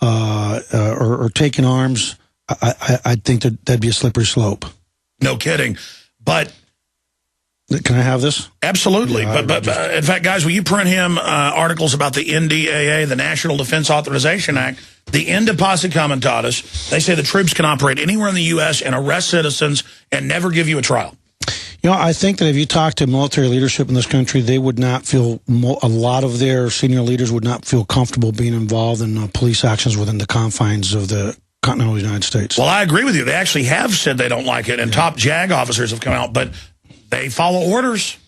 or taking arms, I think that'd be a slippery slope. No kidding. But can I have this? Absolutely. Yeah, but in fact, guys, will you print him articles about the NDAA, the National Defense Authorization Act, the End of Posse Comitatus? They say the troops can operate anywhere in the U.S. and arrest citizens and never give you a trial. You know, I think that if you talk to military leadership in this country, they would not feel, a lot of their senior leaders would not feel comfortable being involved in police actions within the confines of the continental United States. Well, I agree with you. They actually have said they don't like it, and top JAG officers have come out, but they follow orders.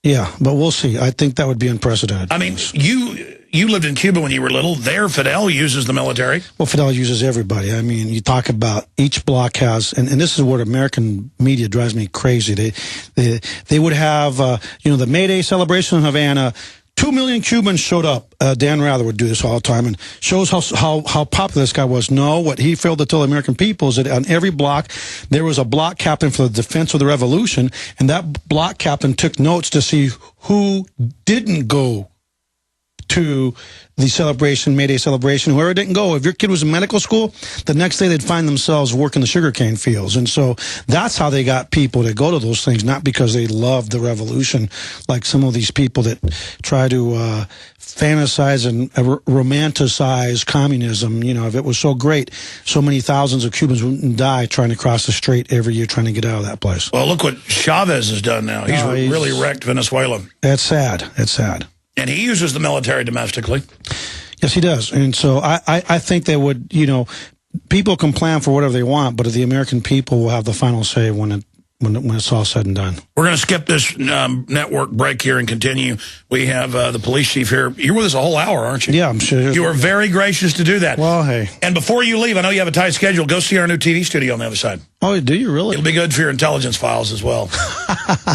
Yeah, but we'll see. I think that would be unprecedented. I mean, you lived in Cuba when you were little. There, Fidel uses the military. Well, Fidel uses everybody. I mean, you talk about each block has, and this is what American media drives me crazy. They would have, the May Day celebration in Havana. 2 million Cubans showed up. Dan Rather would do this all the time, and shows how popular this guy was. No, what he failed to tell the American people is that on every block there was a block captain for the defense of the revolution, and that block captain took notes to see who didn't go to the celebration, May Day celebration. Whoever didn't go, if your kid was in medical school, the next day they'd find themselves working the sugarcane fields. And so that's how they got people to go to those things, not because they loved the revolution, like some of these people that try to fantasize and romanticize communism. You know, if it was so great, so many thousands of Cubans wouldn't die trying to cross the strait every year trying to get out of that place. Well, look what Chavez has done now. He's really wrecked Venezuela. That's sad. It's sad. And he uses the military domestically. Yes, he does. And so I think they would, people can plan for whatever they want, but the American people will have the final say when it's all said and done. We're going to skip this network break here and continue. We have the police chief here. You're with us a whole hour, aren't you? Yeah, I'm sure. You are very gracious to do that. Well, hey. And before you leave, I know you have a tight schedule. Go see our new TV studio on the other side. Oh, do you really? It'll be good for your intelligence files as well. Yeah.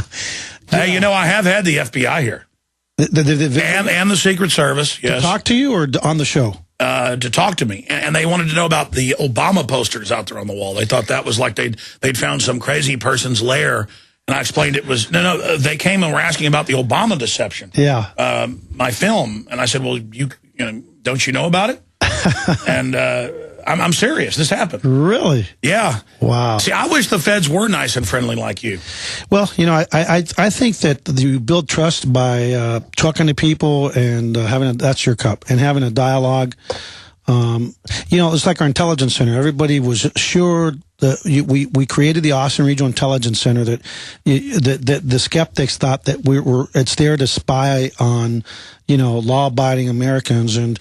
Hey, I have had the FBI here. And the Secret Service, yes. To talk to you or on the show? To talk to me. And they wanted to know about the Obama posters out there on the wall. They thought that was like they'd found some crazy person's lair. And I explained it was, no, they came and were asking about the Obama deception. Yeah. My film. And I said, well, don't you know about it? And I'm serious. This happened. Really? Yeah. Wow. See, I wish the feds were nice and friendly like you. Well, I think that you build trust by talking to people and that's your cup, and having a dialogue. It's like our intelligence center. Everybody was sure that we created the Austin Regional Intelligence Center that the skeptics thought that it's there to spy on law-abiding Americans. And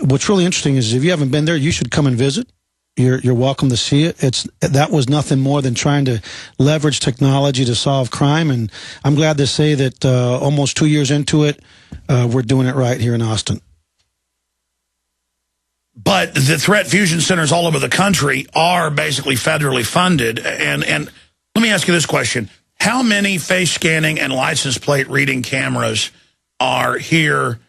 what's really interesting is if you haven't been there, you should come and visit. You're welcome to see it. That was nothing more than trying to leverage technology to solve crime, and I'm glad to say that almost 2 years into it, we're doing it right here in Austin. But the threat fusion centers all over the country are basically federally funded. And let me ask you this question. How many face scanning and license plate reading cameras are here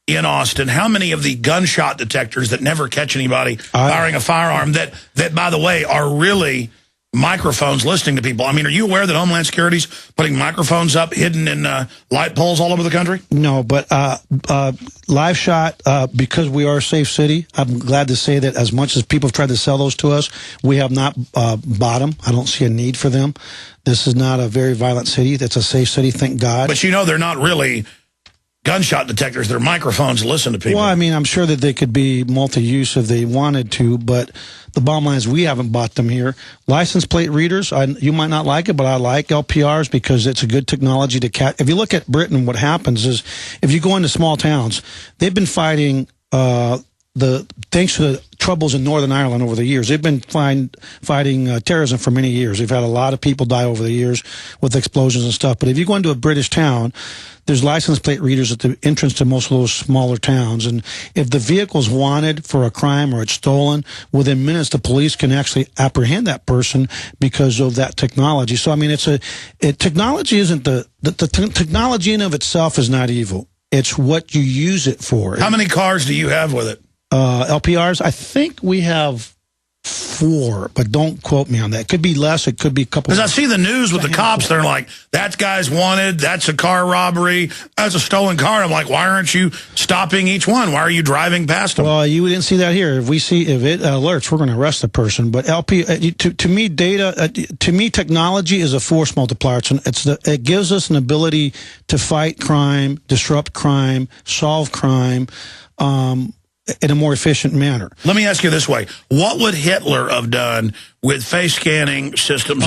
in Austin? How many of the gunshot detectors that never catch anybody firing a firearm that, by the way, are really microphones listening to people? I mean, are you aware that Homeland Security's putting microphones up hidden in light poles all over the country? No, but Live Shot, because we are a safe city, I'm glad to say that as much as people have tried to sell those to us, we have not bought them. I don't see a need for them. This is not a very violent city. It's a safe city, thank God. But they're not really gunshot detectors. They're microphones to listen to people. Well, I mean, I'm sure that they could be multi-use if they wanted to, but the bottom line is we haven't bought them here. License plate readers, you might not like it, but I like LPRs because it's a good technology to catch. If you look at Britain, what happens is if you go into small towns, they've been fighting thanks to the troubles in Northern Ireland over the years. They've been fighting terrorism for many years. They've had a lot of people die over the years with explosions and stuff. But if you go into a British town, there's license plate readers at the entrance to most of those smaller towns. And if the vehicle's wanted for a crime or it's stolen, within minutes the police can actually apprehend that person because of that technology. So, I mean, technology isn't the technology in of itself is not evil. It's what you use it for. How many cars do you have with it? LPRs, I think we have 4, but don't quote me on that. It could be less. It could be a couple. Because I see the news with the cops. They're like, that guy's wanted. That's a car robbery. That's a stolen car. I'm like, why aren't you stopping each one? Why are you driving past them? Well, you didn't see that here. If it alerts, we're going to arrest the person. But LP, to me, technology is a force multiplier. It gives us an ability to fight crime, disrupt crime, solve crime, in a more efficient manner. Let me ask you this way. What would Hitler have done with face scanning systems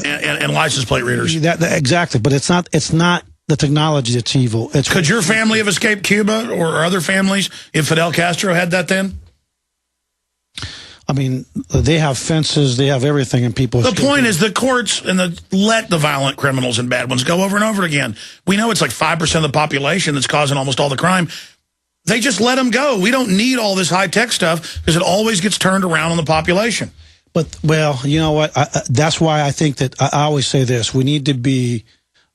and license plate readers? Exactly, but it's not the technology that's evil. Could your family have escaped Cuba or other families if Fidel Castro had that then? I mean, they have fences, they have everything, and people... The point is the courts let the violent criminals and bad ones go over and over again. We know it's like 5% of the population that's causing almost all the crime. They just let them go. We don't need all this high-tech stuff because it always gets turned around on the population. But, well, you know what? That's why I think that I always say this. We need to be...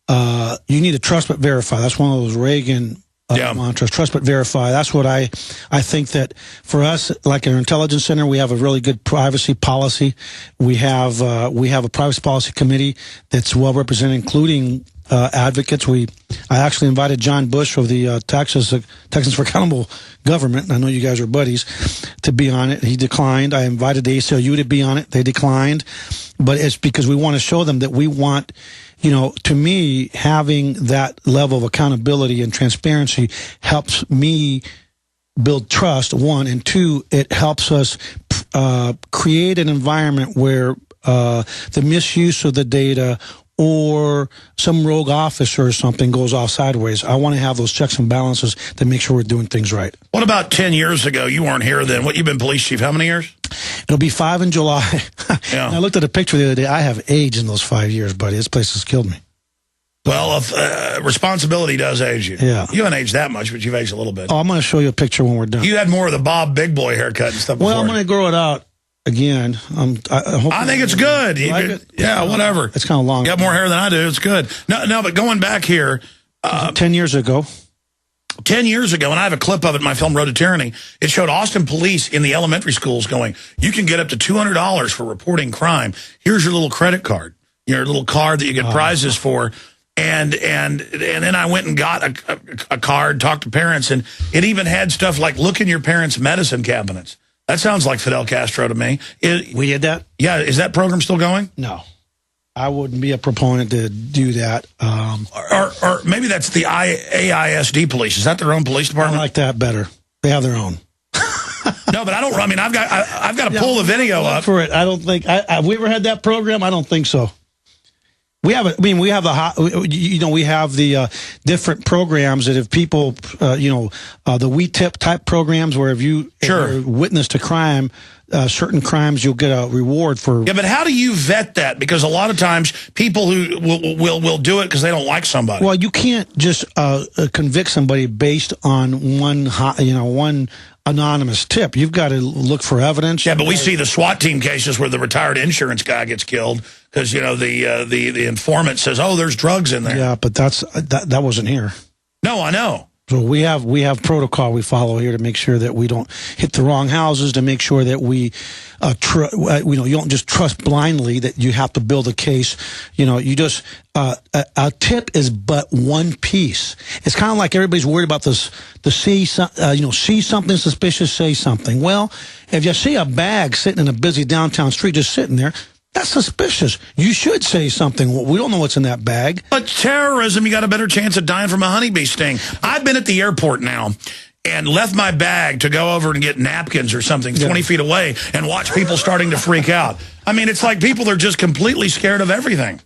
you need to trust but verify. That's one of those Reagan mantras. Trust but verify. That's what I think that for us, like in our intelligence center, we have a really good privacy policy. We have a privacy policy committee that's well represented, including advocates. I actually invited John Bush of the Texans for Accountable Government, and I know you guys are buddies, to be on it. He declined. I invited the ACLU to be on it. They declined. But it's because we want to show them that we want, you know, to me, having that level of accountability and transparency helps me build trust, one, and two, it helps us create an environment where the misuse of the data or some rogue officer or something goes off sideways. I want to have those checks and balances to make sure we're doing things right. What about 10 years ago? You weren't here then. You've been police chief how many years? It'll be 5 in July. Yeah. I looked at a picture the other day. I have aged in those 5 years, buddy. This place has killed me. Well, responsibility does age you. Yeah. You haven't aged that much, but you've aged a little bit. Oh, I'm going to show you a picture when we're done. You had more of the Bob Big Boy haircut and stuff before. Well, I'm going to grow it out again. I think it's good. Yeah, whatever. It's kind of long. You got more hair than I do. It's good. No, but going back here. 10 years ago. 10 years ago, and I have a clip of it in my film Road to Tyranny, it showed Austin police in the elementary schools going, you can get up to $200 for reporting crime. Here's your little credit card, your little card that you get prizes for. And then I went and got a card, talked to parents, and it even had stuff like, look in your parents' medicine cabinets. That sounds like Fidel Castro to me. We did that? Yeah. Is that program still going? No. I wouldn't be a proponent to do that. Or maybe that's the AISD police. Is that their own police department? I like that better. They have their own. No, but I don't. I mean, I've got to pull the video up for it. I don't think. Have we ever had that program? I don't think so. We have. I mean, we have we have the different programs that if people, the We Tip type programs where if you witnessed a crime. Certain crimes you'll get a reward for. Yeah, but how do you vet that? Because a lot of times people who will do it because they don't like somebody. Well, you can't just convict somebody based on one anonymous tip. You've got to look for evidence. Yeah, but we see the SWAT team cases where the retired insurance guy gets killed because the informant says, "Oh, there's drugs in there." Yeah, but that wasn't here. No, I know. So we have protocol we follow here to make sure that we don't hit the wrong houses, to make sure that we, you don't just trust blindly, that you have to build a case. You just, a tip is but one piece. It's kind of like everybody's worried about this, see something suspicious, say something. Well, if you see a bag sitting in a busy downtown street just sitting there, that's suspicious. You should say something. We don't know what's in that bag. But terrorism, you got a better chance of dying from a honeybee sting. I've been at the airport now and left my bag to go over and get napkins or something 20 feet away and watch people starting to freak out. I mean, it's like people are just completely scared of everything. Well,